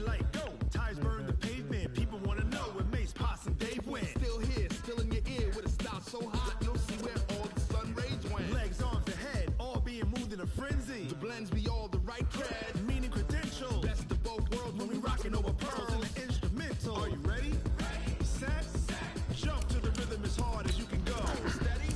like go. Ties burn the pavement. People want to know where Mace, Posse, and Dave went. Still here, still in your ear with a style so hot. You'll see where all the sun rays went. Legs, arms, and head, all being moved in a frenzy. The blends be all the right cred. Meaning credentials. Best of both worlds when we rockin' over pearls and the instrumental. Are you ready? Set. Jump to the rhythm as hard as you can go. Steady.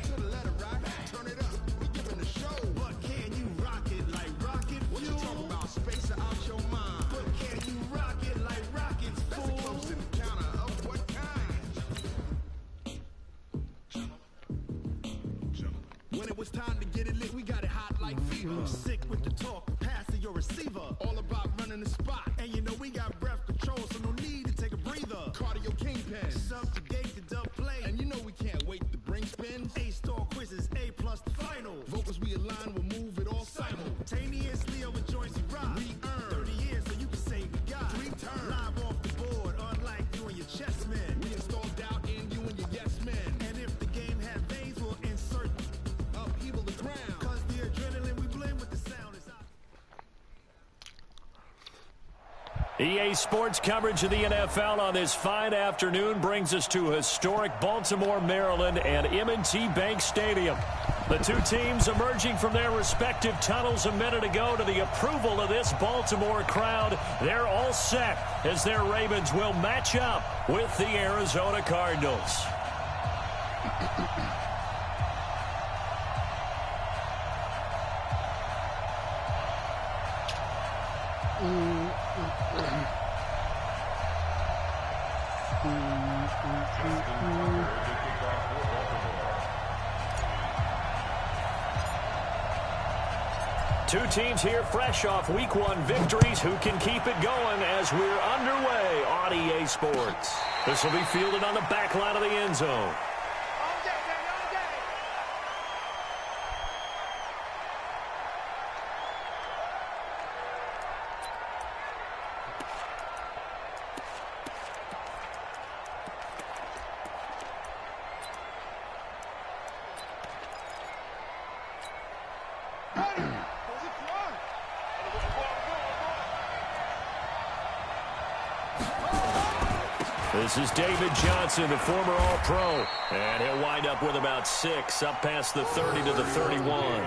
To the letter rock. Turn it up. We giving the show. But can you rock it like rocket fuel? What you talking about? Space out your mind. But can you rock it like rockets, fool? That's a close encounter of what kind? When it was time to get it lit, we got it hot like fever. Sick with the talk, pass to your receiver. All about running the spot. And you know we got breath control, so no need to take a breather. Cardio kingpin. Subjugate the dub play. And you know we can't wait to bring spins. A-star quizzes, A+ the final. Vocals we align, we'll move it all simultaneously over joints we rock. We earn 30 years so you can say we got 3 turns. Live off the board, unlike you and your chess men. We install doubt in you and your yes men. And if the game had veins, we'll insert upheaval the ground. Cause the adrenaline we blend with the sound is out. EA Sports coverage of the NFL on this fine afternoon brings us to historic Baltimore, Maryland, and M&T Bank Stadium. The two teams emerging from their respective tunnels a minute ago to the approval of this Baltimore crowd. They're all set as their Ravens will match up with the Arizona Cardinals. Two teams here fresh off Week 1 victories who can keep it going as we're underway on EA Sports. This will be fielded on the back line of the end zone. This is David Johnson, the former All-Pro, and he'll wind up with about 6, up past the 30 to the 31.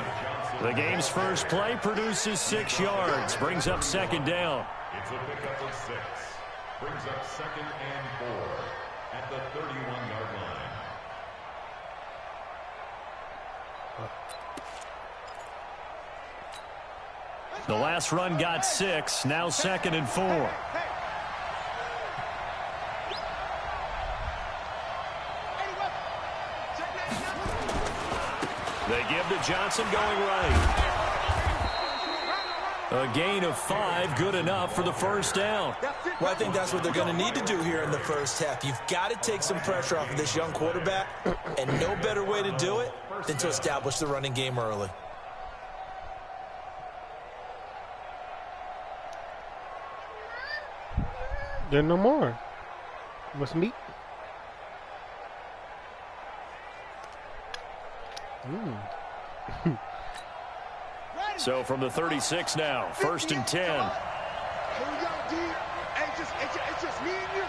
The game's first play produces 6 yards, brings up second down. It's a pickup of 6, brings up 2nd and 4 at the 31-yard line. The last run got 6, now 2nd and 4. They give to Johnson going right. A gain of 5, good enough for the first down. Well, I think that's what they're going to need to do here in the first half. You've got to take some pressure off of this young quarterback, and no better way to do it than to establish the running game early. There no more. Must meet. So from the 36 now, 1st and 10. Here we go, D. It's just me and you.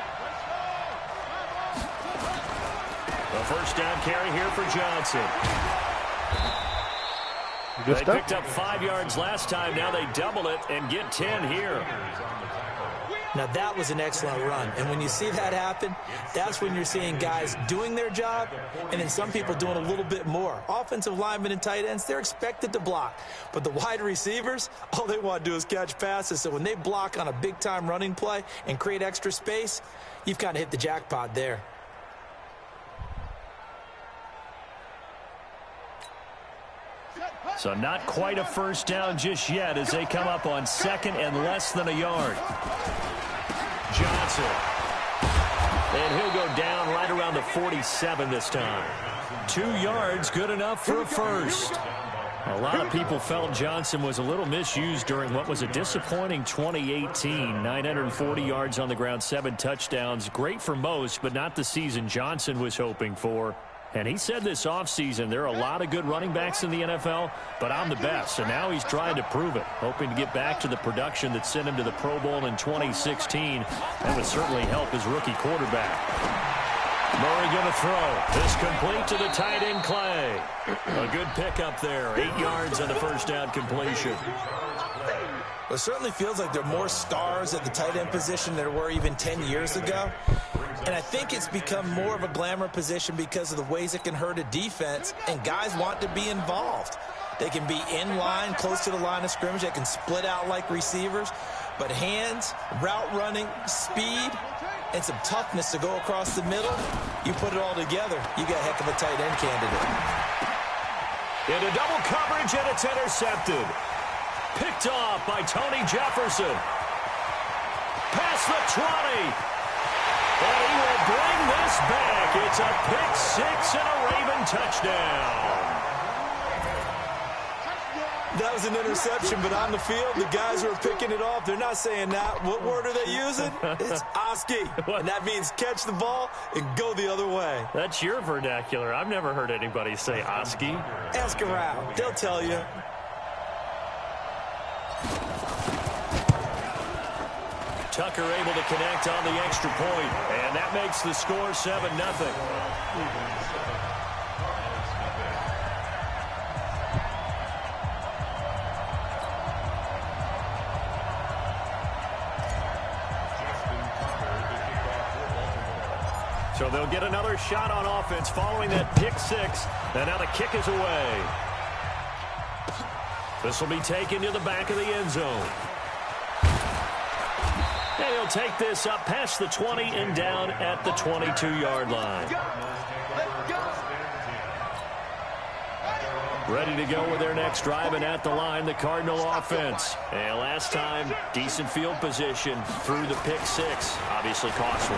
The first down carry here for Johnson. Good They stuff. picked up 5 yards last time. Now they double it and get 10 here. Now, that was an excellent run. And when you see that happen, that's when you're seeing guys doing their job and then some people doing a little bit more. Offensive linemen and tight ends, they're expected to block. But the wide receivers, all they want to do is catch passes. So when they block on a big-time running play and create extra space, you've kind of hit the jackpot there. So not quite a first down just yet as they come up on 2nd and less than a yard. Johnson. And he'll go down right around the 47 this time. 2 yards, good enough for a first. A lot of people felt Johnson was a little misused during what was a disappointing 2018. 940 yards on the ground, 7 touchdowns. Great for most, but not the season Johnson was hoping for. And he said this offseason, there are a lot of good running backs in the NFL, but I'm the best. And now he's trying to prove it, hoping to get back to the production that sent him to the Pro Bowl in 2016. That would certainly help his rookie quarterback. Murray going to throw. This complete to the tight end, Clay. A good pickup there. 8 yards on the first down completion. Well, it certainly feels like there are more stars at the tight end position than there were even 10 years ago. And I think it's become more of a glamour position because of the ways it can hurt a defense, and guys want to be involved. They can be in line, close to the line of scrimmage. They can split out like receivers. But hands, route running, speed, and some toughness to go across the middle, you put it all together, you got a heck of a tight end candidate. Into double coverage, and it's intercepted. Picked off by Tony Jefferson. Past the 20. And he will bring this back. It's a pick six and a Raven touchdown. That was an interception, but on the field, the guys who are picking it off, they're not saying that. What word are they using? It's Oski. And that means catch the ball and go the other way. That's your vernacular. I've never heard anybody say Oski. Ask around. They'll tell you. Tucker able to connect on the extra point, and that makes the score 7-0. So they'll get another shot on offense following that pick six, and now the kick is away. This will be taken to the back of the end zone. And he'll take this up past the 20 and down at the 22-yard line. Ready to go with their next drive, and at the line, the Cardinal offense. And last time, decent field position through the pick six. Obviously costly.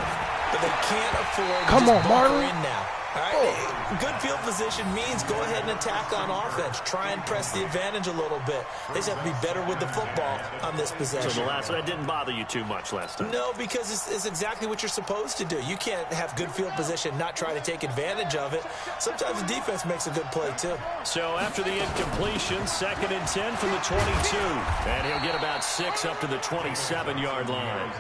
But they can't afford Come to on, just Marlon. bunker in now. All right, good field position means go ahead and attack on offense. Try and press the advantage a little bit. They just have to be better with the football on this possession. So that didn't bother you too much last time? No, because it's exactly what you're supposed to do. You can't have good field position, not try to take advantage of it. Sometimes the defense makes a good play, too. So after the incompletion, 2nd and 10 from the 22. And he'll get about 6 up to the 27-yard line.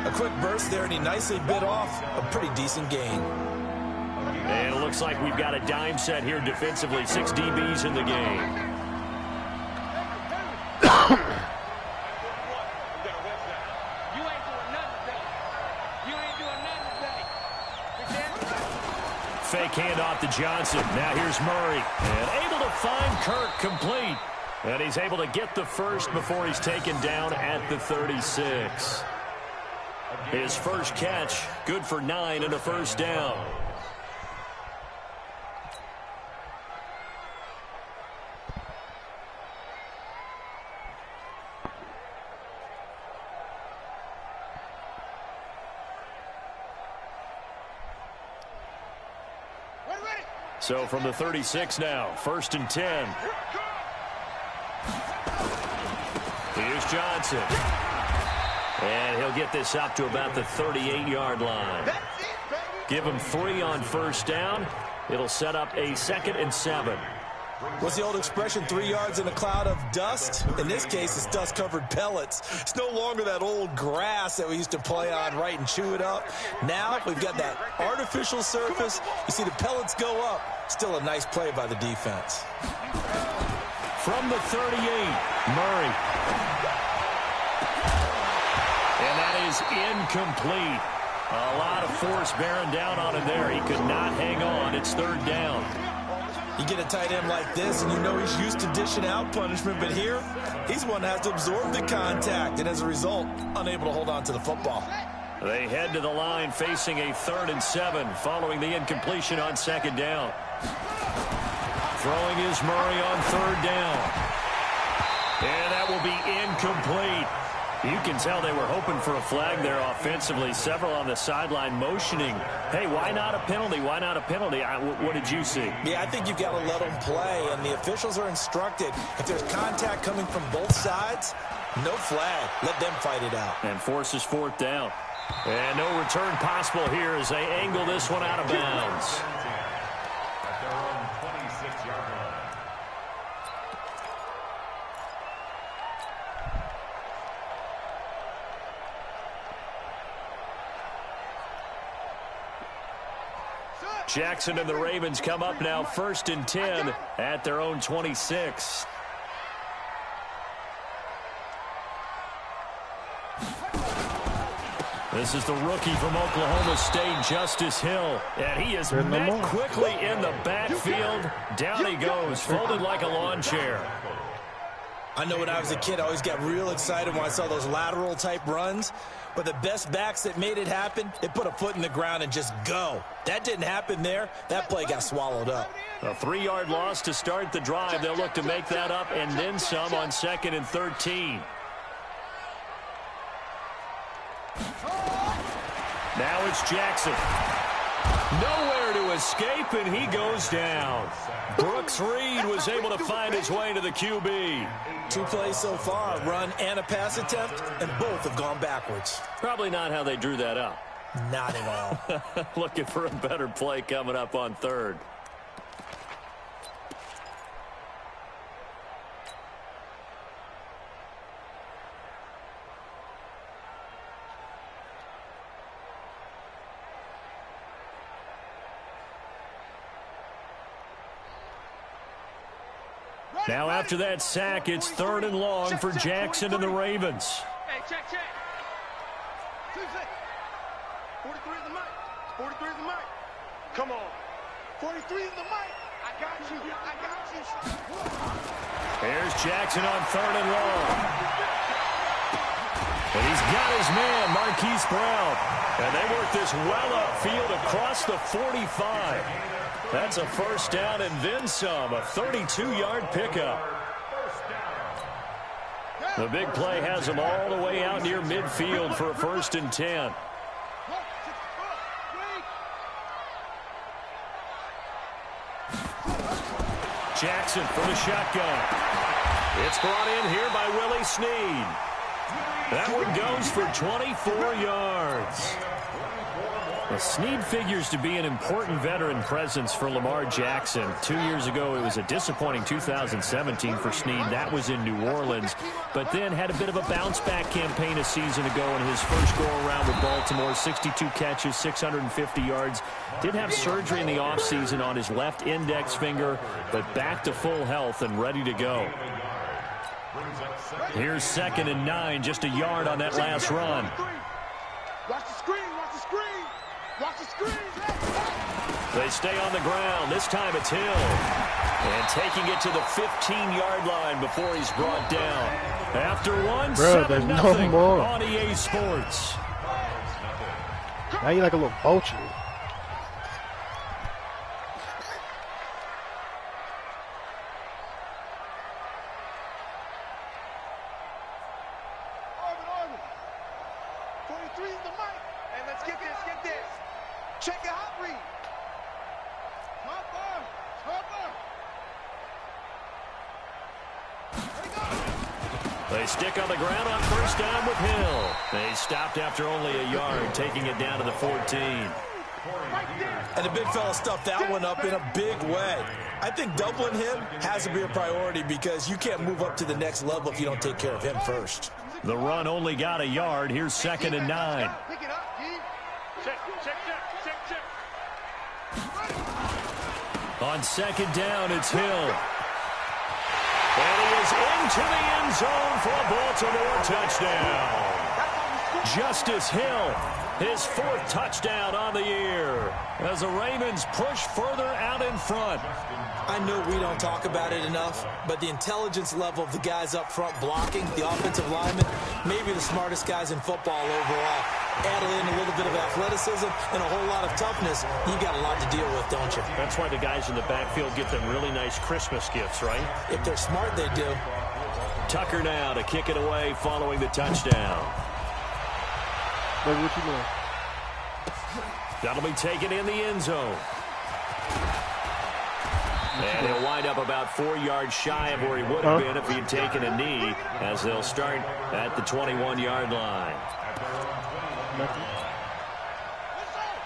A quick burst there, and he nicely bit off a pretty decent gain. And it looks like we've got a dime set here defensively. 6 DBs in the game. Fake handoff to Johnson. Now here's Murray. And able to find Kirk complete. And he's able to get the first before he's taken down at the 36. His first catch, good for 9 and a first down. So from the 36 now, 1st and 10. Here's Johnson. And he'll get this up to about the 38-yard line. Give him 3 on first down. It'll set up a 2nd and 7. What's the old expression, 3 yards in a cloud of dust? In this case, it's dust-covered pellets. It's no longer that old grass that we used to play on, right, and chew it up. Now we've got that artificial surface. You see the pellets go up. Still a nice play by the defense. From the 38, Murray. And that is incomplete. A lot of force bearing down on him there. He could not hang on. It's 3rd down. You get a tight end like this, and you know he's used to dishing out punishment, but here, he's one that has to absorb the contact, and as a result, unable to hold on to the football. They head to the line facing a 3rd and 7 following the incompletion on 2nd down. Throwing is Murray on 3rd down. And that will be incomplete. You can tell they were hoping for a flag there offensively. Several on the sideline motioning. Hey, why not a penalty? Why not a penalty? What did you see? Yeah, I think you've got to let them play, and the officials are instructed. If there's contact coming from both sides, no flag. Let them fight it out. And forces 4th down. And no return possible here as they angle this one out of bounds. Jackson and the Ravens come up now 1st and 10 at their own 26. This is the rookie from Oklahoma State, Justice Hill. And he is met quickly in the backfield. Down he goes, folded like a lawn chair. I know when I was a kid, I always got real excited when I saw those lateral-type runs. But the best backs that made it happen, they put a foot in the ground and just go. That didn't happen there. That play got swallowed up. A 3-yard loss to start the drive. They'll look to make that up and then some on 2nd and 13. Now it's Jackson. Nowhere to escape, and he goes down. Brooks Reed was able to find his way to the QB. 2 plays so far, a run and a pass attempt, and both have gone backwards. Probably not how they drew that up. Not at all. Looking for a better play coming up on 3rd. Now after that sack, it's 3rd and long for Jackson and the Ravens. Hey, check. 2 seconds. 43 is the mic. 43 is the mic. Come on. 43 is the mic. I got you. Here's Jackson on 3rd and long. And he's got his man, Marquise Brown. And they work this well upfield across the 45. That's a 1st down and then some, a 32-yard pickup. The big play has them all the way out near midfield for a 1st and 10. Jackson for the shotgun. It's brought in here by Willie Snead. That one goes for 24 yards. Well, Snead figures to be an important veteran presence for Lamar Jackson. 2 years ago, it was a disappointing 2017 for Snead. That was in New Orleans, but then had a bit of a bounce-back campaign a season ago in his first go-around with Baltimore. 62 catches, 650 yards. Did have surgery in the offseason on his left index finger, but back to full health and ready to go. Here's 2nd and 9, just a yard on that last run. Watch the screen. Watch the screen. They stay on the ground. This time it's Hill. And taking it to the 15-yard line before he's brought down. After one, 7-0 on EA Sports. Now you're like a little vulture. Arvin. 43 is the mic. And let's get this. Check your hot read. Top arm. They stick on the ground on 1st down with Hill. They stopped after only a yard, taking it down to the 14. And the big fella stuffed that one up in a big way. I think doubling him has to be a priority because you can't move up to the next level if you don't take care of him first. The run only got a yard. Here's 2nd and 9. Pick it up, G. Check. On 2nd down, it's Hill. And he is into the end zone for a Baltimore touchdown. Justice Hill, his 4th touchdown on the year as the Ravens push further out in front. I know we don't talk about it enough, but the intelligence level of the guys up front blocking, the offensive linemen, maybe the smartest guys in football overall. Add in a little bit of athleticism and a whole lot of toughness, you got a lot to deal with, don't you? That's why the guys in the backfield get them really nice Christmas gifts, right? If they're smart, they do. Tucker now to kick it away following the touchdown. What you doing? That'll be taken in the end zone. And he'll wind up about 4 yards shy of where he would have been if he had taken a knee, as they'll start at the 21-yard line.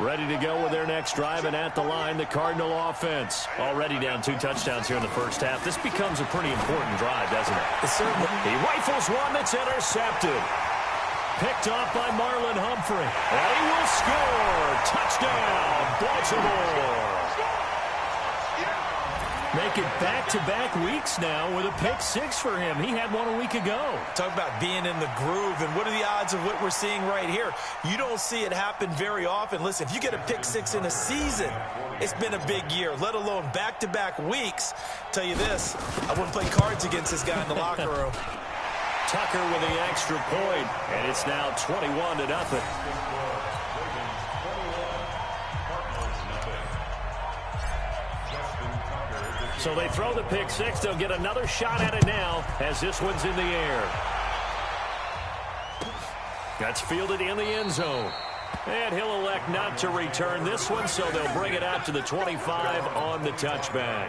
Ready to go with their next drive, and at the line, the Cardinal offense. Already down 2 touchdowns here in the first half. This becomes a pretty important drive, doesn't it? It certainly. He rifles one that's intercepted. Picked off by Marlon Humphrey. And he will score. Touchdown, Baltimore. Make it back-to-back weeks now with a pick 6 for him. He had one a week ago. Talk about being in the groove, and what are the odds of what we're seeing right here? You don't see it happen very often. Listen, if you get a pick 6 in a season, it's been a big year, let alone back-to-back weeks. Tell you this, I wouldn't play cards against this guy in the locker room. Tucker with the extra point, and it's now 21-0. So they throw the pick 6. They'll get another shot at it now as this one's in the air. That's fielded in the end zone. And he'll elect not to return this one, so they'll bring it out to the 25 on the touchback.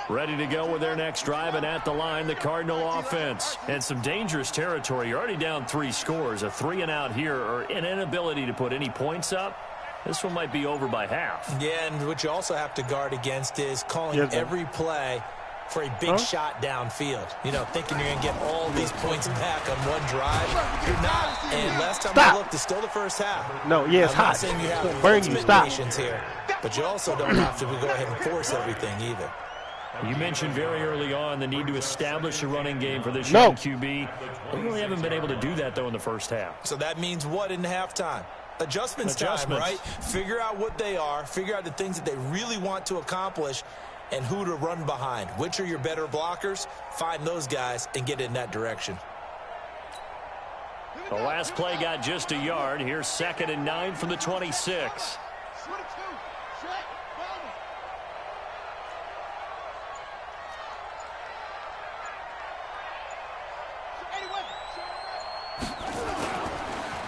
Ready to go with their next drive, and at the line, the Cardinal offense. And some dangerous territory. You're already down 3 scores. A 3-and-out here, or an inability to put any points up. This one might be over by half. Yeah, and what you also have to guard against is calling every play for a big shot downfield. You know, thinking you're going to get all these points back on one drive. You're not. And last time I looked, it's still the first half. No, yeah, it's hot. I'm not saying you have burn you. Stop. Patience here, but you also don't have to go ahead and force everything either. You mentioned very early on the need to establish a running game for this young QB. They really haven't been able to do that, though, in the first half. So that means what in halftime? Adjustments time, right? Figure out what they are, figure out the things that they really want to accomplish, and who to run behind. Which are your better blockers? Find those guys and get in that direction. The last play got just a yard. Here's 2nd and 9 from the 26.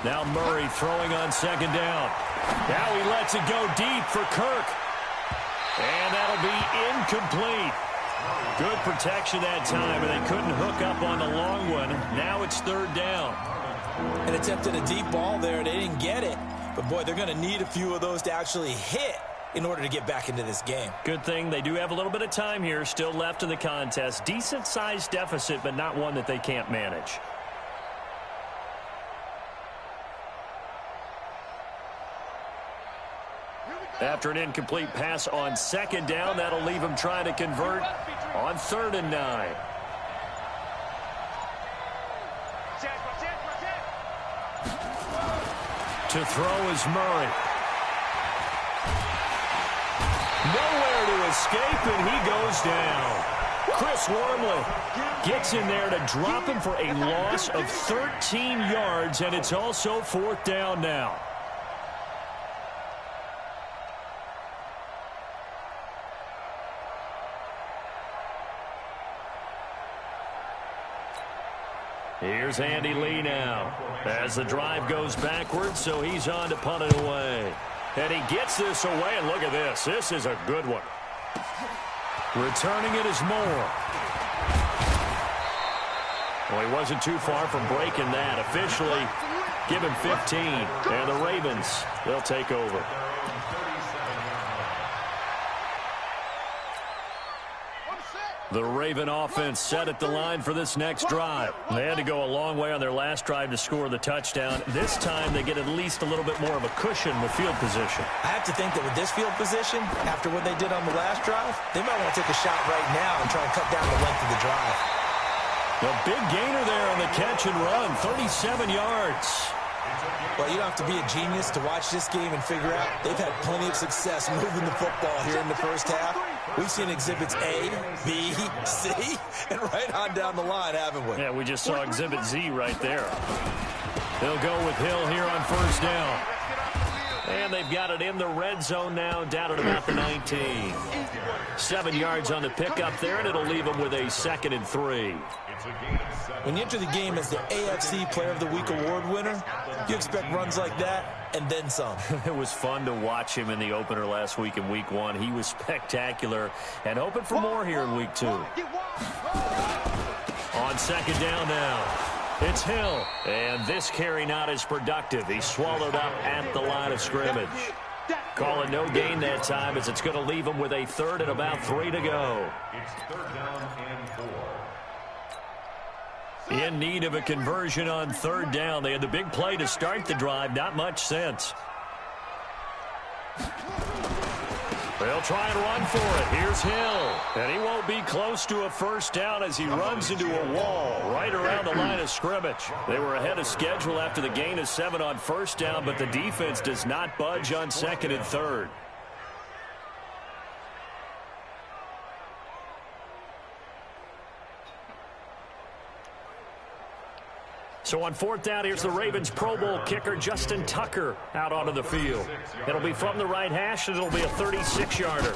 Now Murray throwing on 2nd down. Now he lets it go deep for Kirk. And that'll be incomplete. Good protection that time, and they couldn't hook up on the long one. Now it's 3rd down. And attempted a deep ball there. They didn't get it. But, boy, they're going to need a few of those to actually hit in order to get back into this game. Good thing they do have a little bit of time here still left in the contest. Decent-sized deficit, but not one that they can't manage. After an incomplete pass on 2nd down, that'll leave him trying to convert on 3rd and 9. To throw is Murray. Nowhere to escape, and he goes down. Chris Wormley gets in there to drop him for a loss of 13 yards, and it's also 4th down now. Here's Andy Lee now as the drive goes backwards, so he's on to punt it away. And he gets this away, and look at this. This is a good one. Returning it is Moore. Well, he wasn't too far from breaking that. Officially given 15, and the Ravens, they'll take over. The Raven offense set at the line for this next drive. They had to go a long way on their last drive to score the touchdown. This time they get at least a little bit more of a cushion with field position. I have to think that with this field position, after what they did on the last drive, they might want to take a shot right now and try and cut down the length of the drive. A big gainer there on the catch and run, 37 yards. Well, you don't have to be a genius to watch this game and figure out they've had plenty of success moving the football here in the first half. We've seen exhibits A, B, C, and right on down the line, haven't we? Yeah, we just saw exhibit Z right there. They'll go with Hill here on 1st down. And they've got it in the red zone now, down at about the 19. 7 yards on the pickup there, and it'll leave them with a 2nd and 3. When you enter the game as the AFC Player of the Week award winner, you expect runs like that and then some. It was fun to watch him in the opener last week in Week 1. He was spectacular and hoping for more here in Week 2. On 2nd down now, it's Hill. And this carry not as productive. He's swallowed up at the line of scrimmage. Call it no gain that time as it's going to leave them with a third and about 3 to go. It's third down and 4. In need of a conversion on third down. They had the big play to start the drive. Not much since. They'll try and run for it. Here's Hill. And he won't be close to a first down as he runs into a wall right around the line of scrimmage. They were ahead of schedule after the gain of 7 on first down, but the defense does not budge on second and third. So on fourth down, here's the Ravens Pro Bowl kicker Justin Tucker out onto the field. It'll be from the right hash, and it'll be a 36-yarder.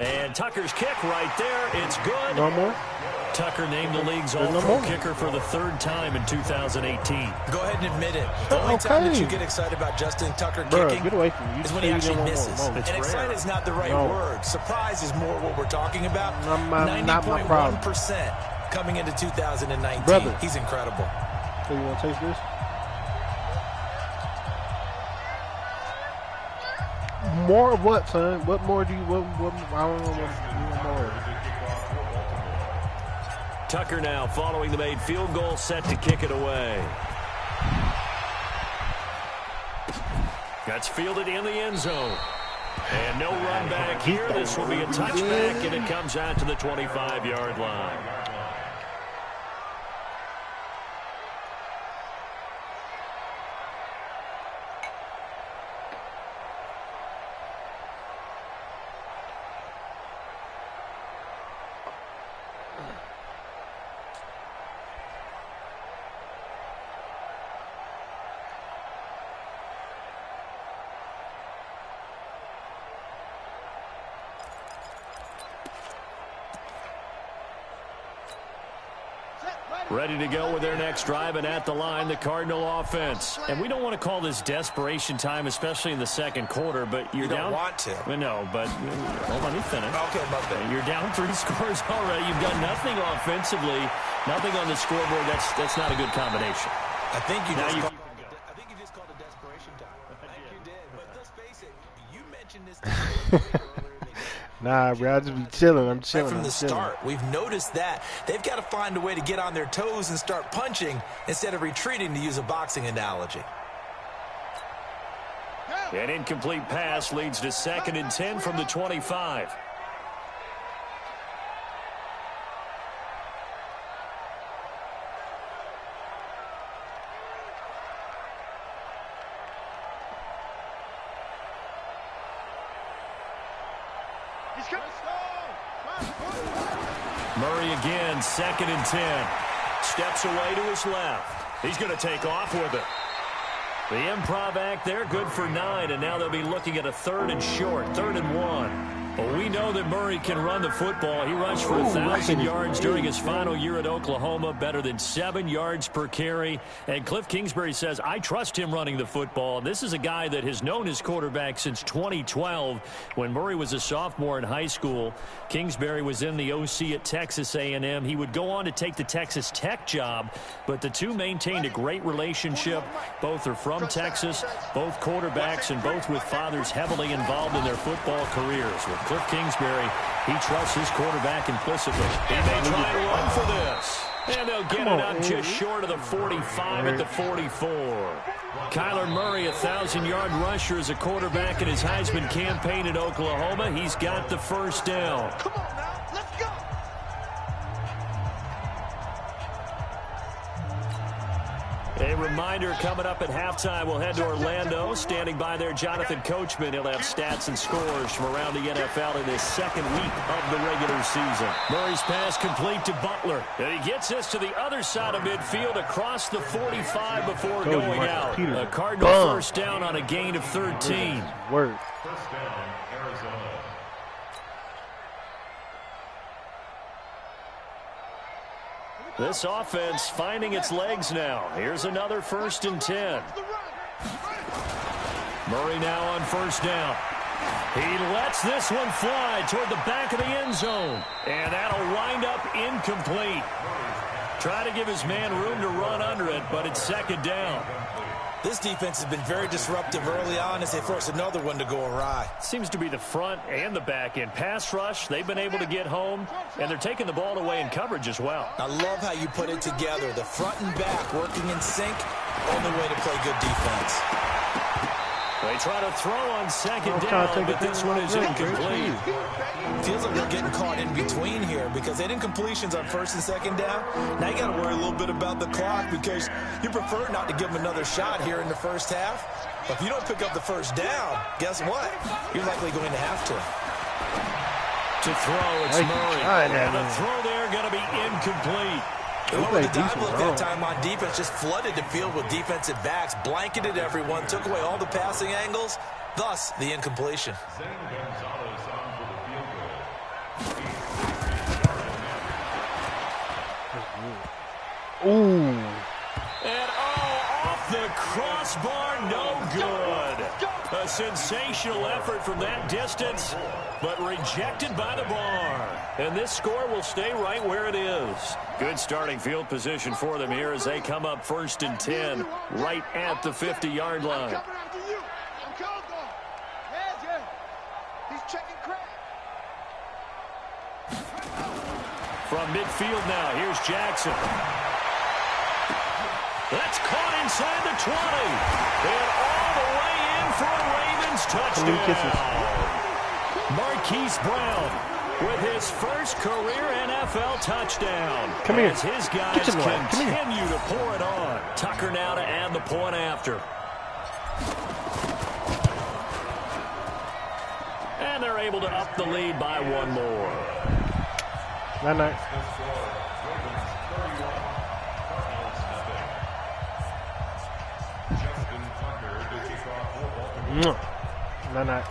And Tucker's kick right there. It's good. No more? Tucker named the league's all-pro kicker for the third time in 2018. Go ahead and admit it. The only time that you get excited about Justin Tucker kicking get away from me. is when he actually misses. And rare. excited is not the right word. Surprise is more what we're talking about. Not my problem. 90.1% coming into 2019. Brother. He's incredible. So you want to taste this? More of what, son? What more do you? What I don't know what you want more. Tucker now following the made field goal, set to kick it away. That's fielded in the end zone. And no run back here. This will be a touchback, and it comes out to the 25-yard line. Ready to go with their next drive, and at the line, the Cardinal offense. And we don't want to call this desperation time, especially in the second quarter, but you're down. You don't want to. No, but hold on, let me finish. Okay, my bad. You're down 3 scores already. You've done nothing offensively, nothing on the scoreboard. That's not a good combination. I think you just called it desperation time. I think you did. But let's face it, you mentioned this earlier in the game. Nah, bro, I just be chilling. I'm chilling. Right from the start, we've noticed that. They've got to find a way to get on their toes and start punching instead of retreating, to use a boxing analogy. An incomplete pass leads to 2nd and 10 from the 25. Murray again, 2nd and 10. Steps away to his left. He's going to take off with it. The improv act there, good for 9, and now they'll be looking at a 3rd and short, 3rd and 1. But we know that Murray can run the football. He rushed for 1,000 yards during his final year at Oklahoma, better than 7 yards per carry. And Cliff Kingsbury says, I trust him running the football. This is a guy that has known his quarterback since 2012 when Murray was a sophomore in high school. Kingsbury was in the OC at Texas A&M. He would go on to take the Texas Tech job, but the two maintained a great relationship. Both are from Texas, both quarterbacks, and both with fathers heavily involved in their football careers. With Cliff Kingsbury, he trusts his quarterback implicitly. He may try and run for this. And they'll get it up just short of the 45 at the 44. Kyler Murray, 1,000-yard rusher as a quarterback in his Heisman campaign at Oklahoma. He's got the first down. Come on now, let's go. A reminder, coming up at halftime, we'll head to Orlando. Standing by there, Jonathan Coachman. He'll have stats and scores from around the NFL in his second week of the regular season. Murray's pass complete to Butler. And he gets this to the other side of midfield across the 45 before going out. A Cardinal first down on a gain of 13. Word. First down, Arizona. This offense finding its legs now. Here's another 1st and 10. Murray now on first down. He lets this one fly toward the back of the end zone. And that'll wind up incomplete. Try to give his man room to run under it, but it's 2nd down. This defense has been very disruptive early on as they force another one to go awry. Seems to be the front and the back end. Pass rush, they've been able to get home, and they're taking the ball away in coverage as well. I love how you put it together. The front and back working in sync, only way to play good defense. They try to throw on second down, but this one is incomplete. Feels like they're getting caught in between here because they didn't completions on first and second down. Now you got to worry a little bit about the clock because you prefer not to give them another shot here in the first half. But if you don't pick up the first down, guess what? You're likely going to have to. To throw, it's Murray. And the throw there going to be incomplete. Whoever the dive look that time on defense just flooded the field with defensive backs, blanketed everyone, took away all the passing angles, thus the incompletion. Ooh. And off the crossbar, no good. A sensational effort from that distance, but rejected by the bar. And this score will stay right where it is. Good starting field position for them here as they come up 1st and 10, right at the 50-yard line. From midfield now, here's Jackson. That's caught inside the 20. And all the way in for a Ravens touchdown. Marquise Brown with his first career NFL touchdown. Come here. As his guys continue to pour it on. Tucker now to add the point after. And they're able to up the lead by one more. Night. Night.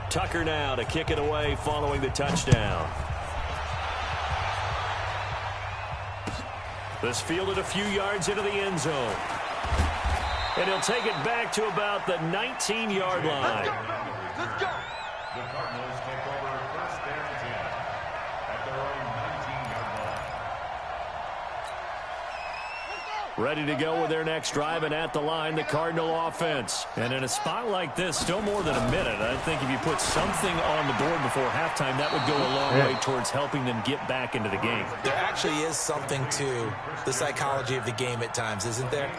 Tucker now to kick it away following the touchdown. This fielded a few yards into the end zone. And he'll take it back to about the 19-yard line. Let's go. The Cardinals take over 1st and 10 at their own 19-yard line. Ready to go with their next drive, and at the line, the Cardinal offense. And in a spot like this, still more than a minute, I think if you put something on the board before halftime, that would go a long way towards helping them get back into the game. There actually is something to the psychology of the game at times, isn't there?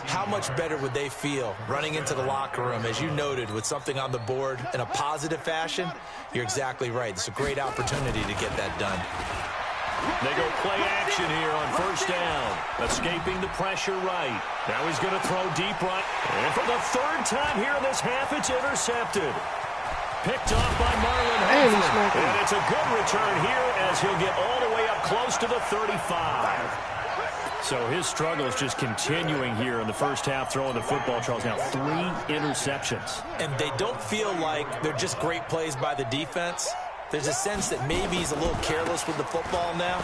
How much better would they feel running into the locker room, as you noted, with something on the board in a positive fashion? You're exactly right. It's a great opportunity to get that done. They go play action here on 1st down. Escaping the pressure right. Now he's going to throw deep right. And for the 3rd time here in this half, it's intercepted. Picked off by Marlon Humphrey. And it's a good return here as he'll get all the way up close to the 35. So his struggle is just continuing here in the first half, throwing the football. Charles, now 3 interceptions. And they don't feel like they're just great plays by the defense. There's a sense that maybe he's a little careless with the football now.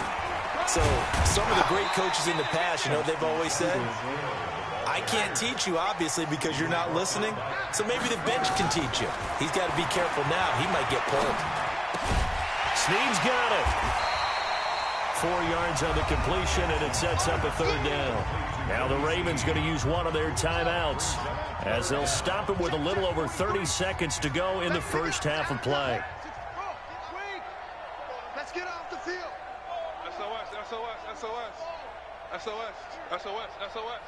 So some of the great coaches in the past, you know, they've always said, I can't teach you, obviously, because you're not listening. So maybe the bench can teach you. He's got to be careful now. He might get pulled. Snead's got it. 4 yards on the completion, and it sets up a 3rd down. Now the Ravens going to use one of their timeouts as they'll stop it with a little over 30 seconds to go in the first half of play. Let's get off the field. SOS, SOS, SOS. SOS, SOS, SOS.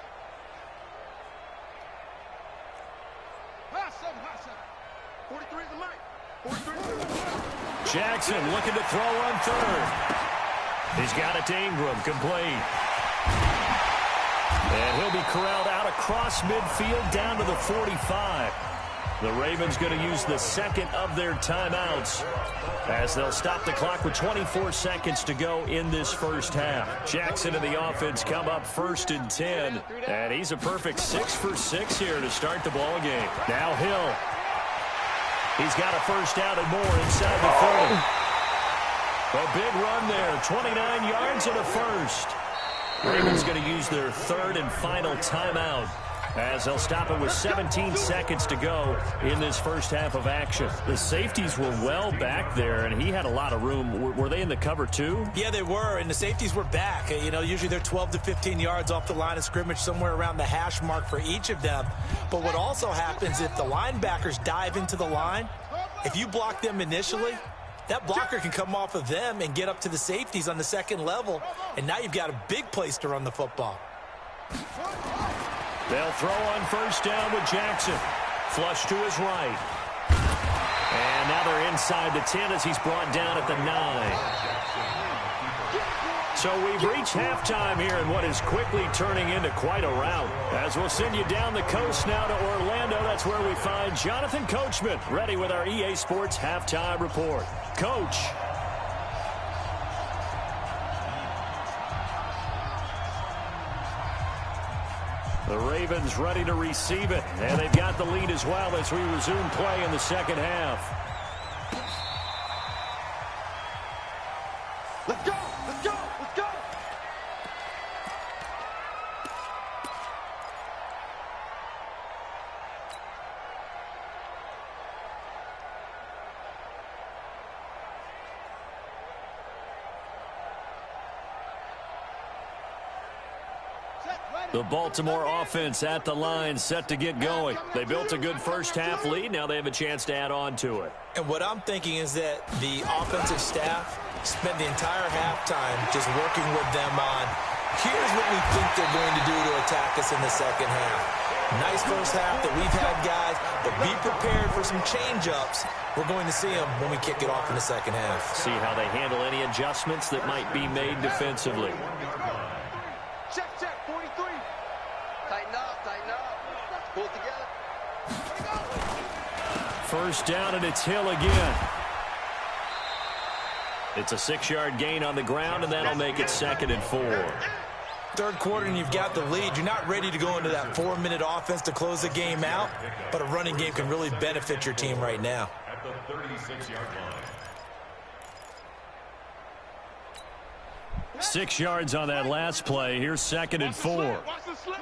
Pass him. 43 is the mic. 43. Jackson looking to throw on 3rd. He's got it to Ingram, complete. And he'll be corralled out across midfield down to the 45. The Ravens going to use the 2nd of their timeouts as they'll stop the clock with 24 seconds to go in this first half. Jackson and the offense come up 1st and 10, and he's a perfect 6 for 6 here to start the ball game. Now Hill. He's got a first down and more inside the 30. A big run there, 29 yards and a first. Ravens going to use their 3rd and final timeout as they'll stop it with 17 seconds to go in this first half of action. The safeties were well back there, and he had a lot of room. Were they in the cover too? Yeah, they were, and the safeties were back. You know, usually they're 12 to 15 yards off the line of scrimmage, somewhere around the hash mark for each of them. But what also happens if the linebackers dive into the line, if you block them initially, that blocker can come off of them and get up to the safeties on the second level, and now you've got a big place to run the football. They'll throw on first down with Jackson. Flush to his right. And now they're inside the 10 as he's brought down at the 9. So we've reached halftime here in what is quickly turning into quite a rout. As we'll send you down the coast now to Orlando, that's where we find Jonathan Coachman, ready with our EA Sports Halftime Report. Coach. The Ravens ready to receive it, and they've got the lead as well as we resume play in the second half. Let's go! Let's go! Let's go! The Baltimore offense at the line, set to get going. They built a good first half lead. Now they have a chance to add on to it. And what I'm thinking is that the offensive staff spent the entire halftime just working with them on, here's what we think they're going to do to attack us in the second half. Nice first half that we've had, guys, but be prepared for some change-ups. We're going to see them when we kick it off in the second half. See how they handle any adjustments that might be made defensively. Check, check, 43. Tighten up. Pull it together. First down, and it's Hill again. It's a 6-yard gain on the ground, and that'll make it 2nd and 4. Third quarter, and you've got the lead. You're not ready to go into that 4-minute offense to close the game out, but a running game can really benefit your team right now. At the 36-yard line. 6 yards on that last play. Here's 2nd and 4. Watch the slip.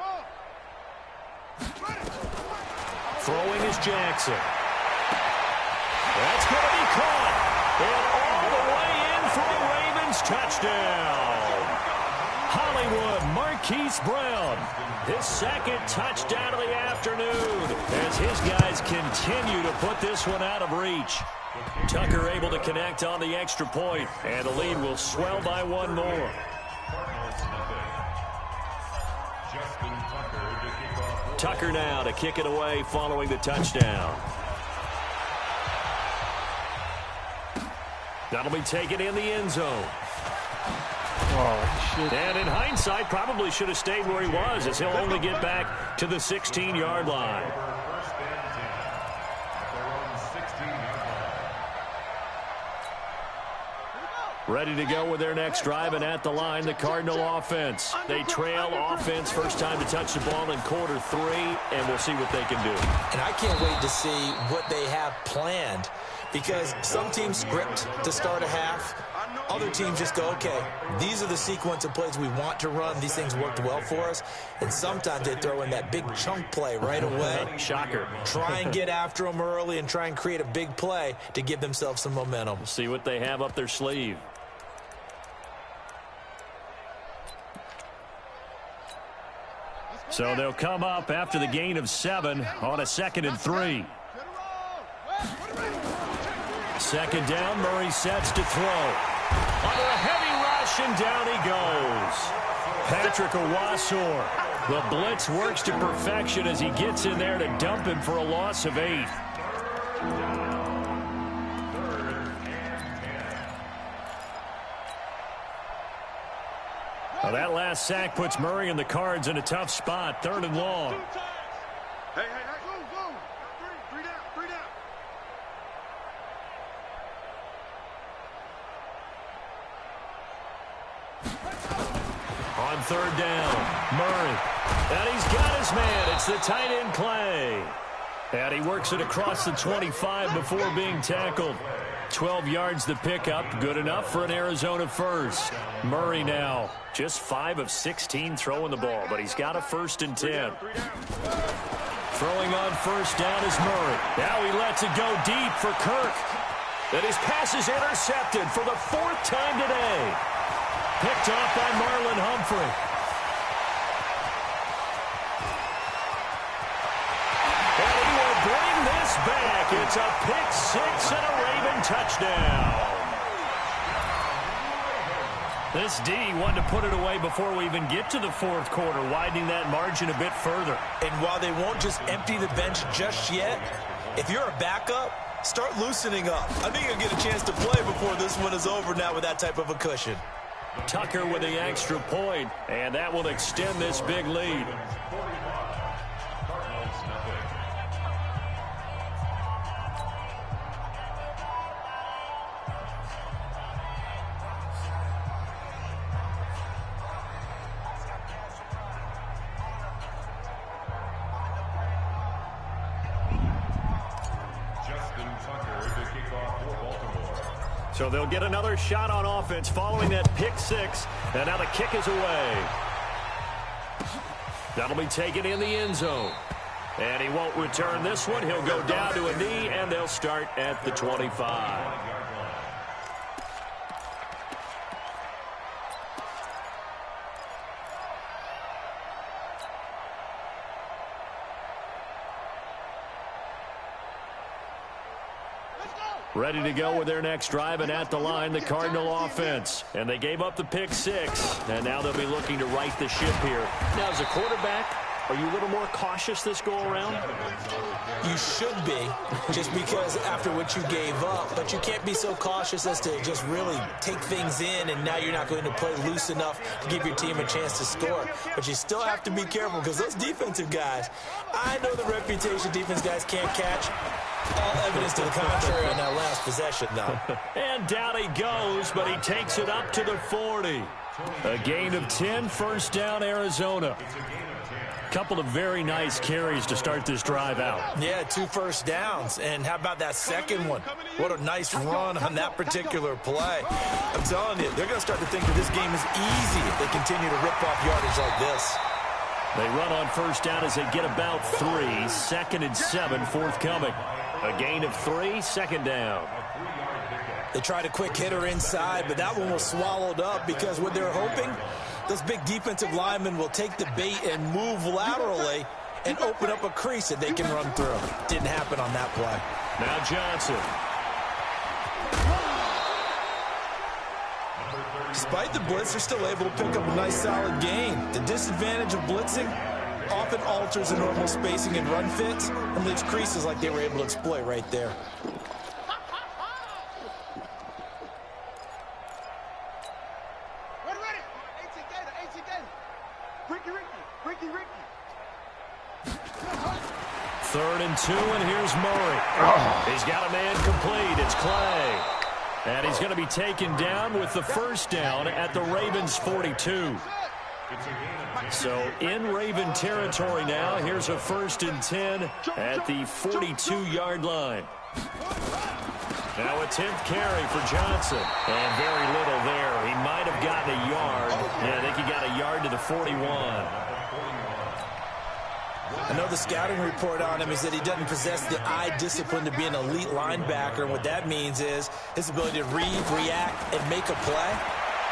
Throwing is Jackson. That's going to be caught. And all the way in for a Ravens touchdown. Hollywood Marquise Brown. His 2nd touchdown of the afternoon as his guys continue to put this one out of reach. Tucker able to connect on the extra point, and the lead will swell by 1 more. Tucker now to kick it away following the touchdown. That'll be taken in the end zone. Oh, shit. And in hindsight, probably should have stayed where he was, as he'll only get back to the 16-yard line. Ready to go with their next drive, and at the line, the Cardinal offense. They trail offense, first time to touch the ball in quarter 3, and we'll see what they can do. And I can't wait to see what they have planned, because some teams script to start a half. Other teams just go, okay, these are the sequence of plays we want to run. These things worked well for us. And sometimes they throw in that big chunk play right away. Shocker. Try and get after them early and try and create a big play to give themselves some momentum. See what they have up their sleeve. So they'll come up after the gain of 7 on a 2nd and 3. 2nd down, Murray sets to throw. Under a heavy rush, and down he goes. Patrick Owasor. The blitz works to perfection as he gets in there to dump him for a loss of 8. Well, that last sack puts Murray and the Cards in a tough spot. 3rd and long. Hey, go. 3 down. On 3rd down, Murray. And he's got his man. It's the tight end Clay. And he works it across the 25 before being tackled. 12 yards the pickup. Good enough for an Arizona first. Murray now just 5 of 16 throwing the ball, but he's got a 1st and 10. Throwing on first down is Murray. Now he lets it go deep for Kirk. And his pass is intercepted for the 4th time today. Picked off by Marlon Humphrey. And he will bring this back. It's a pick 6 and a Raven touchdown. This D wanted to put it away before we even get to the 4th quarter, widening that margin a bit further. And while they won't just empty the bench just yet, if you're a backup, start loosening up. I think you'll get a chance to play before this one is over now with that type of a cushion. Tucker with the extra point, and that will extend this big lead. So they'll get another shot on offense following that pick 6. And now the kick is away. That'll be taken in the end zone. And he won't return this one. He'll go down to a knee, and they'll start at the 25. Ready to go with their next drive, and at the line, the Cardinal offense. And they gave up the pick 6, and now they'll be looking to right the ship here. Now, as a quarterback, are you a little more cautious this go-around? You should be, just because after what you gave up. But you can't be so cautious as to just really take things in, and now you're not going to play loose enough to give your team a chance to score. But you still have to be careful, because those defensive guys, I know the reputation defense guys can't catch. All evidence to the contrary on that last possession, though. And down he goes, but he takes it up to the 40. A gain of 10, 1st down, Arizona. Couple of very nice carries to start this drive out. Yeah, 2 first downs. And how about that second one? What a nice run on that particular play. I'm telling you, they're going to start to think that this game is easy if they continue to rip off yardage like this. They run on first down as they get about 3. 2nd and 7, forthcoming. A gain of 3, 2nd down. They tried a quick hitter inside, but that one was swallowed up because what they're hoping, those big defensive linemen will take the bait and move laterally and open up a crease that they can run through. Didn't happen on that play. Now Johnson. Despite the blitz, they're still able to pick up a nice solid gain. The disadvantage of blitzing often alters the normal spacing and run fits and leaves creases like they were able to exploit right there. Third and 2, and here's Murray. He's got a man complete. It's Clay. And he's going to be taken down with the 1st down at the Ravens' 42. So in Raven territory now. Here's a 1st and 10 at the 42-yard line. Now a 10th carry for Johnson. And very little there. He might have gotten a yard. Yeah, I think he got a yard to the 41. I know the scouting report on him is that he doesn't possess the eye discipline to be an elite linebacker. And what that means is his ability to read, react, and make a play.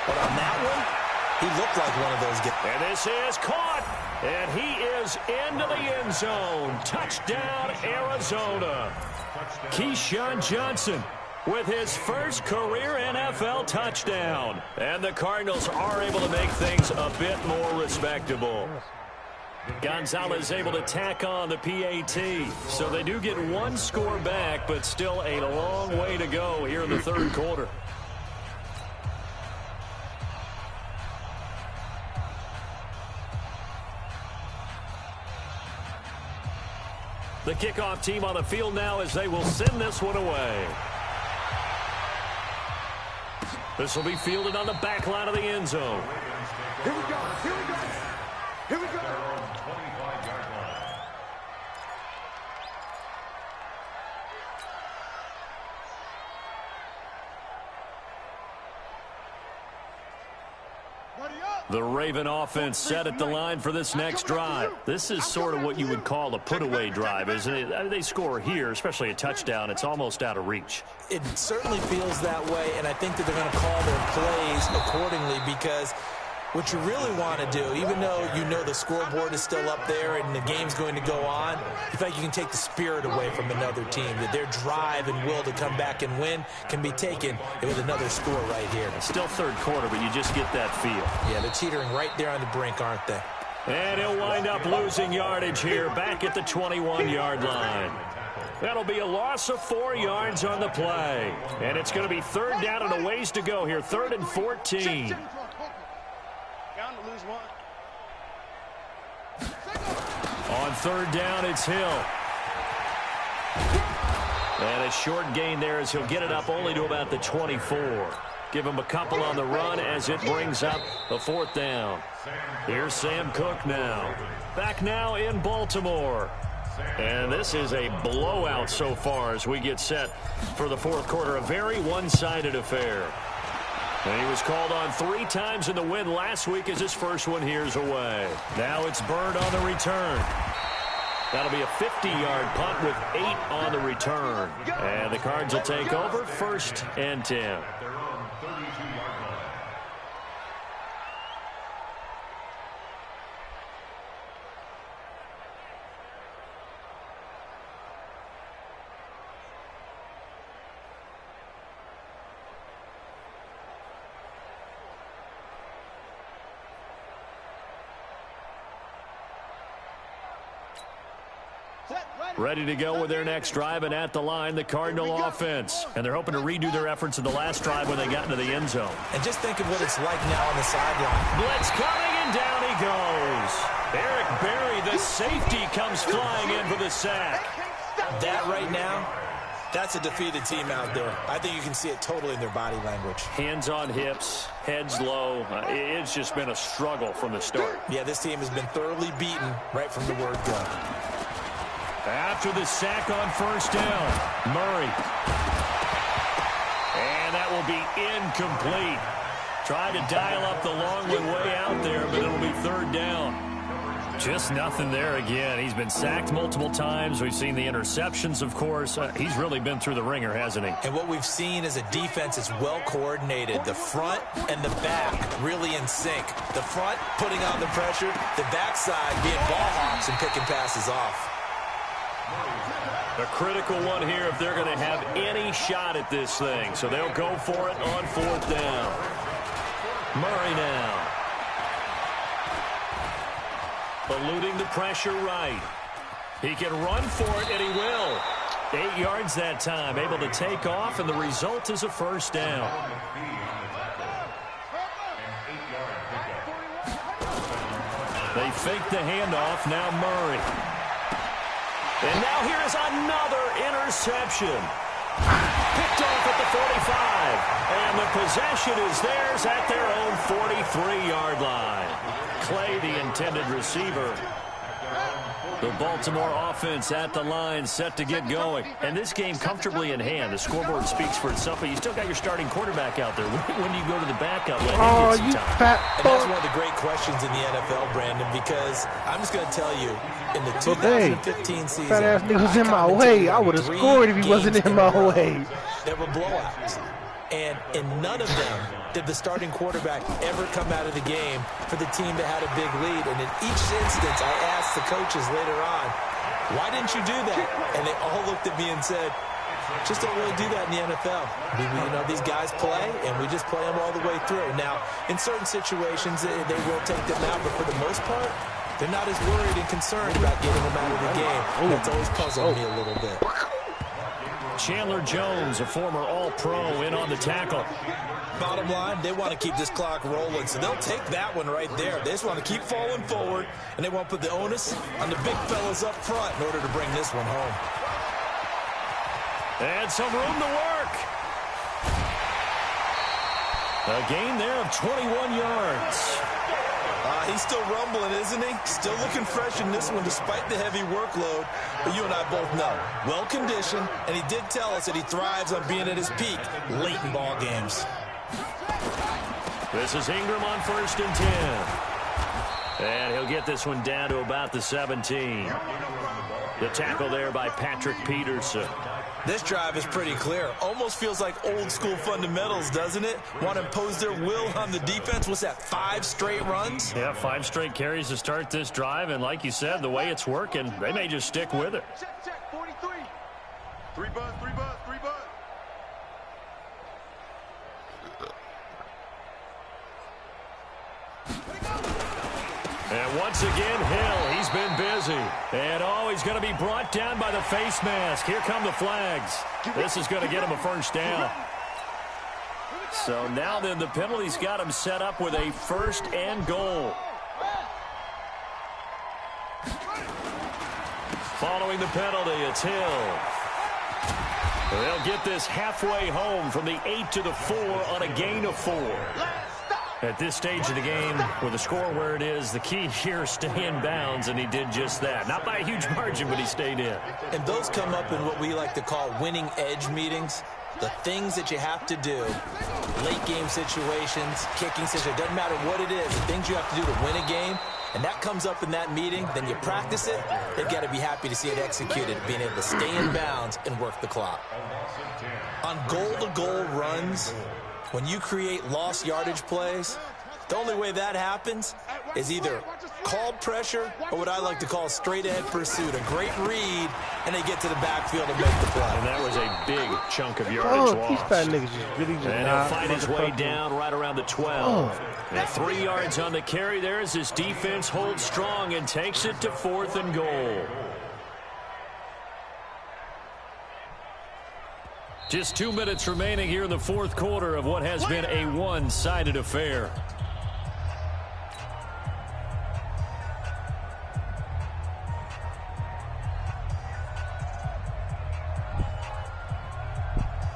But on that one, he looked like one of those guys. And this is caught. And he is into the end zone. Touchdown, Arizona. Keyshawn Johnson with his first career NFL touchdown. And the Cardinals are able to make things a bit more respectable. Gonzalez able to tack on the PAT. So they do get 1 score back, but still a long way to go here in the 3rd quarter. The kickoff team on the field now as they will send this one away. This will be fielded on the back line of the end zone. Here we go. Here we go. Here we go. The Raven offense set at the line for this next drive. This is sort of what you would call a put-away drive, isn't it? I mean, they score here, especially a touchdown. It's almost out of reach. It certainly feels that way, and I think that they're going to call their plays accordingly because what you really want to do, even though you know the scoreboard is still up there and the game's going to go on, you feel like you can take the spirit away from another team, that their drive and will to come back and win can be taken with another score right here. It's still third quarter, but you just get that feel. Yeah, they're teetering right there on the brink, aren't they? And he'll wind up losing yardage here back at the 21-yard line. That'll be a loss of 4 yards on the play. And it's going to be third down and a ways to go here, 3rd and 14. On third down, it's Hill. And a short gain there as he'll get it up only to about the 24. Give him a couple on the run as it brings up a 4th down. Here's Sam Cook now. Back now in Baltimore. And this is a blowout so far as we get set for the 4th quarter. A very one-sided affair. And he was called on 3 times in the win last week as his first one here's away. Now it's Bird on the return. That'll be a 50-yard punt with 8 on the return. And the Cards will take over 1st and 10. Ready to go with their next drive, and at the line, the Cardinal offense. And they're hoping to redo their efforts in the last drive when they got into the end zone. And just think of what it's like now on the sideline. Blitz coming, and down he goes. Eric Berry, the safety, comes flying in for the sack. That right now, that's a defeated team out there. I think you can see it totally in their body language. Hands on hips, heads low. It's just been a struggle from the start. Yeah, this team has been thoroughly beaten right from the word go. After the sack on first down, Murray. And that will be incomplete. Tried to dial up the long one way out there, but it'll be third down. Just nothing there again. He's been sacked multiple times. We've seen the interceptions, of course. He's really been through the ringer, hasn't he? And what we've seen is a defense that's well coordinated. The front and the back really in sync. The front putting on the pressure, the backside being ball hawks and picking passes off. A critical one here if they're going to have any shot at this thing. So they'll go for it on 4th down. Murray now. Eluding the pressure right. He can run for it, and he will. 8 yards that time. Able to take off, and the result is a first down. They fake the handoff. Now Murray. And now here is another interception. Picked off at the 45. And the possession is theirs at their own 43-yard line. Clay, the intended receiver. The Baltimore offense at the line, set to get going. And this game comfortably in hand. The scoreboard speaks for itself, but you still got your starting quarterback out there. When do you go to the backup? Let him get some time. Fat and that's one of the great questions in the NFL, Brandon, because I'm just going to tell you, in the 2015 season, fat ass nigga was in my way. I would have scored if he wasn't in my way. There were blowouts. And in none of them did the starting quarterback ever come out of the game for the team that had a big lead. And in each instance, I asked the coaches later on, why didn't you do that? And they all looked at me and said, just don't really do that in the NFL. You know, these guys play, and we just play them all the way through. Now, in certain situations, they will take them out, but for the most part, they're not as worried and concerned about getting them out of the game. That's always puzzled me a little bit. Chandler Jones, a former All-Pro, in on the tackle. Bottom line, they want to keep this clock rolling, so they'll take that one right there. They just want to keep falling forward, and they want to put the onus on the big fellas up front in order to bring this one home. And some room to work. A gain there of 21 yards. He's still rumbling, isn't he? Still looking fresh in this one despite the heavy workload. But you and I both know, well-conditioned, and he did tell us that he thrives on being at his peak late in ball games. This is Ingram on 1st and 10. And he'll get this one down to about the 17. The tackle there by Patrick Peterson. This drive is pretty clear. Almost feels like old school fundamentals, doesn't it? Want to impose their will on the defense. What's that, 5 straight runs? Yeah, 5 straight carries to start this drive. And like you said, the way it's working, they may just stick with it. Check, 43. 3 buzz, 3 buzz, 3 buzz. And once again, Hill, he's been busy. And, oh, he's going to be brought down by the face mask. Here come the flags. This is going to get him a first down. So now then the penalty's got him set up with a 1st and goal. Following the penalty, it's Hill. They'll get this halfway home from the 8 to the 4 on a gain of 4. At this stage of the game, with the score where it is, the key here is stay in bounds, and he did just that. Not by a huge margin, but he stayed in. And those come up in what we like to call winning edge meetings. The things that you have to do, late game situations, kicking situations, doesn't matter what it is, the things you have to do to win a game, and that comes up in that meeting, then you practice it, they've got to be happy to see it executed, being able to stay in bounds and work the clock. On goal-to-goal runs, when you create lost yardage plays, the only way that happens is either called pressure or what I like to call straight-ahead pursuit. A great read, and they get to the backfield and make the play. And that was a big chunk of yardage lost. These fat niggas just really just and he'll fight his way down right around the 12. And 3 yards on the carry there as his defense holds strong and takes it to 4th and goal. Just 2 minutes remaining here in the 4th quarter of what has been a one-sided affair.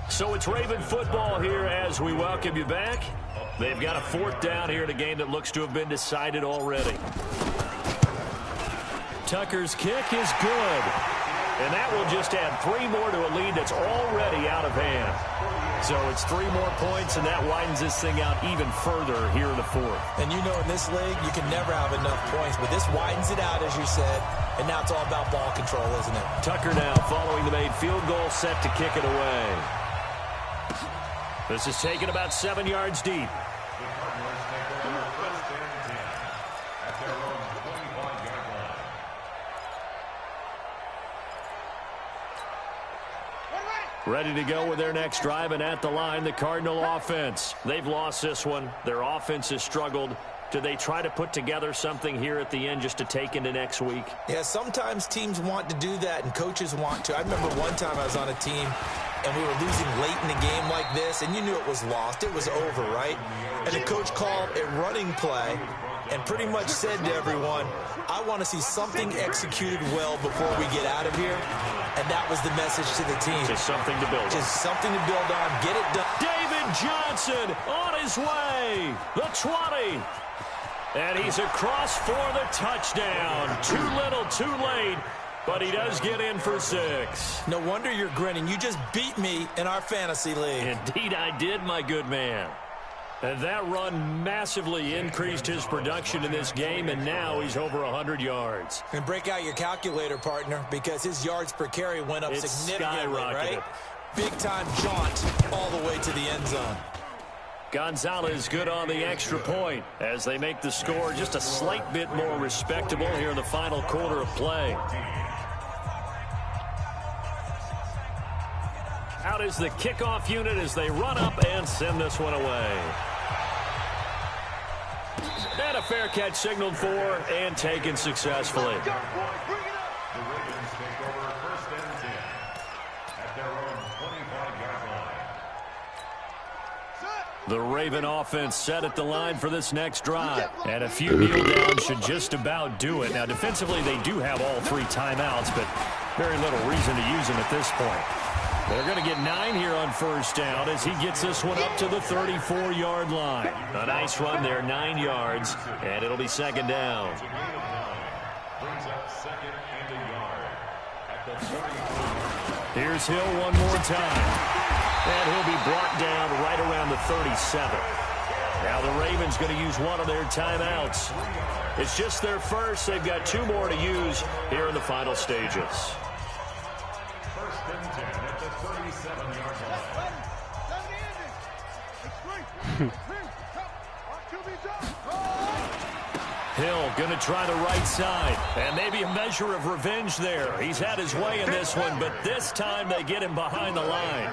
So it's Raven football here as we welcome you back. They've got a 4th down here in a game that looks to have been decided already. Tucker's kick is good. And that will just add 3 more to a lead that's already out of hand. So it's 3 more points, and that widens this thing out even further here in the 4th. And you know in this league, you can never have enough points, but this widens it out, as you said, and now it's all about ball control, isn't it? Tucker now following the made field goal, set to kick it away. This is taken about 7 yards deep. Ready to go with their next drive, and at the line, the Cardinal offense. They've lost this one. Their offense has struggled. Do they try to put together something here at the end just to take into next week? Yeah, sometimes teams want to do that, and coaches want to. I remember one time I was on a team, and we were losing late in the game like this, and you knew it was lost. It was over, right? And the coach called a running play and pretty much said to everyone, I want to see something executed well before we get out of here. And that was the message to the team. Just something to build on. Just something to build on. Get it done. David Johnson on his way. The 20. And he's across for the touchdown. Too little, too late. But he does get in for 6. No wonder you're grinning. You just beat me in our fantasy league. Indeed I did, my good man. And that run massively increased his production in this game, and now he's over 100 yards. And break out your calculator, partner, because his yards per carry went up significantly, right? Big-time jaunt all the way to the end zone. Gonzalez good on the extra point as they make the score just a slight bit more respectable here in the final quarter of play. Out is the kickoff unit as they run up and send this one away. And a fair catch signaled for and taken successfully. The Ravens take over 1st and 10 at their own 25-yard line. The Raven offense set at the line for this next drive. And a few kneel downs should just about do it. Now, defensively, they do have all 3 timeouts, but very little reason to use them at this point. They're going to get 9 here on 1st down as he gets this one up to the 34-yard line. A nice run there, 9 yards, and it'll be 2nd down. Brings up 2nd and a yard at the 34. Here's Hill one more time. And he'll be brought down right around the 37. Now the Ravens going to use one of their timeouts. It's just their first. They've got 2 more to use here in the final stages. First and 10 at the 37-yard line. Hill going to try the right side. And maybe a measure of revenge there. He's had his way in this one, but this time they get him behind the line.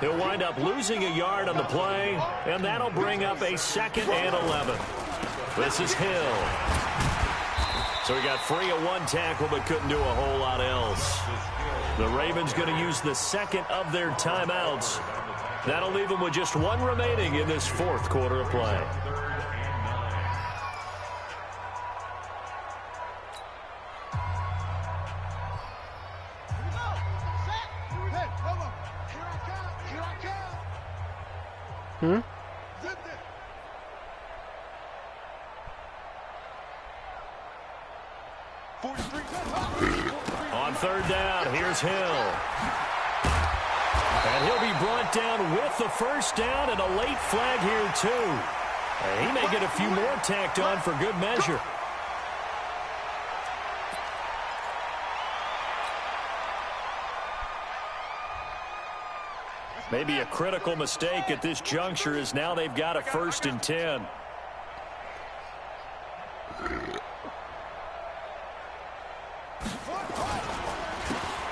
He'll wind up losing a yard on the play, and that'll bring up a 2nd and 11. This is Hill. So he got free of 1 tackle but couldn't do a whole lot else. The Ravens going to use the 2nd of their timeouts. That'll leave them with just 1 remaining in this 4th quarter of play. On 3rd down, here's Hill. And he'll be brought down with the 1st down and a late flag here, too. And he may get a few more tacked on for good measure. Maybe a critical mistake at this juncture is now they've got a 1st and 10.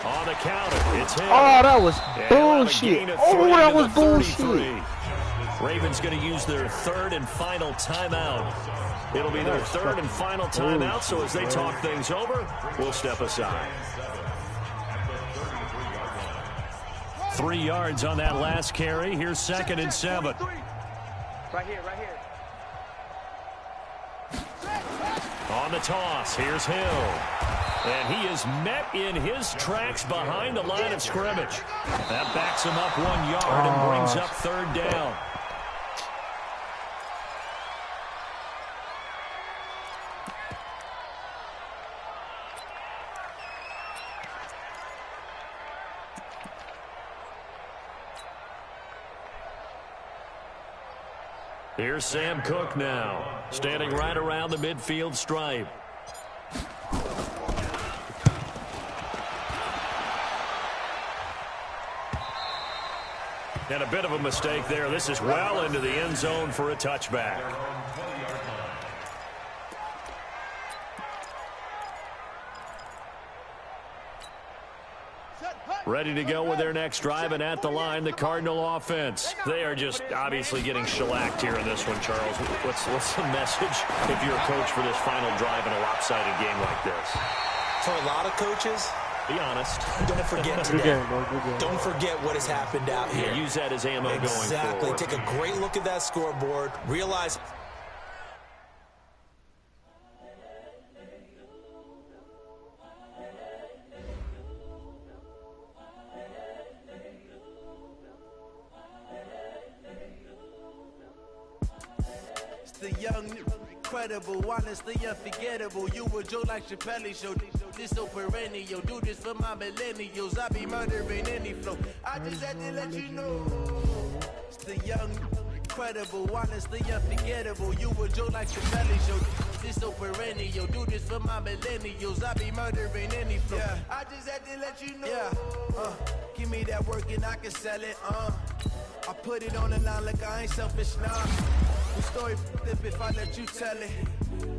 On the counter, it's Hill. Oh, that was bullshit. Oh, that was bullshit. Ravens going to use their 3rd and final timeout. It'll be their 3rd and final timeout, so as they talk things over, we'll step aside. 3 yards on that last carry. Here's 2nd and 7. Right here, right here. On the toss, here's Hill. And he is met in his tracks behind the line of scrimmage. That backs him up 1 yard and brings up 3rd down. Here's Sam Cook now, standing right around the midfield stripe. And a bit of a mistake there. This is well into the end zone for a touchback. Ready to go with their next drive, and at the line, the Cardinal offense. They are just obviously getting shellacked here in this one, Charles. What's the message if you're a coach for this final drive in a lopsided game like this? For a lot of coaches, be honest. Don't forget today. Don't forget what has happened out here. Use that as ammo going forward. Exactly. Take a great look at that scoreboard. Realize the young, incredible, honestly unforgettable. You a Joe like Chappelle show. This so perennial. Do this for my millennials. I be murdering any flow. I just had to let you know. It's the young, incredible, honestly unforgettable. You a Joe like Chappelle show. This so perennial. Do this for my millennials. I be murdering any flow. Yeah. I just had to let you know. Yeah. Give me that work and I can sell it. I put it on the line like I ain't selfish, nah. The story if I let you tell it.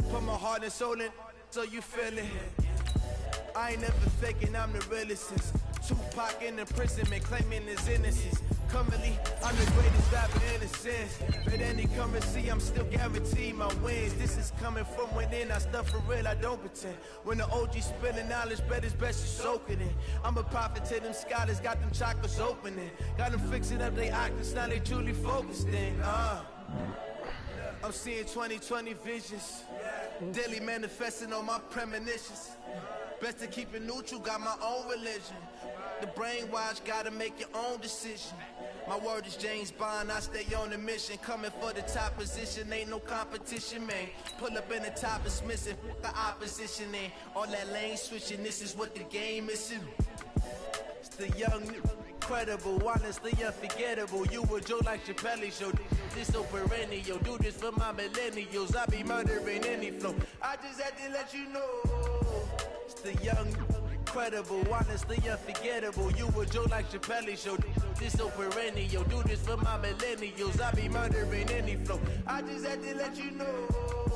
Put my heart and soul in so you feel it. I ain't never faking, I'm the realest since Tupac in imprisonment, claiming his innocence. Currently, I'm the greatest rapper in a sense. But any currency, I'm still guaranteed my wins. This is coming from within, I stuff for real, I don't pretend. When the OG spilling knowledge, bet it's best you soak it in. I'm a prophet to them scholars, got them chakras opening. Got them fixing up they octaves, now they truly focused in. I'm seeing 2020 visions. Daily manifesting on my premonitions. Best to keep it neutral, got my own religion. The brainwash, gotta make your own decision. My word is James Bond, I stay on the mission. Coming for the top position, ain't no competition, man. Pull up in the top is missing, the opposition in. All that lane switching, this is what the game is. It's the young, incredible, honestly unforgettable. You a joke like Chappelle show. This so perennial, do this for my millennials. I be murdering any flow. I just had to let you know, it's the young, incredible, honestly unforgettable. You a joke like Chappelle show. This so perennial, do this for my millennials. I be murdering any flow. I just had to let you know.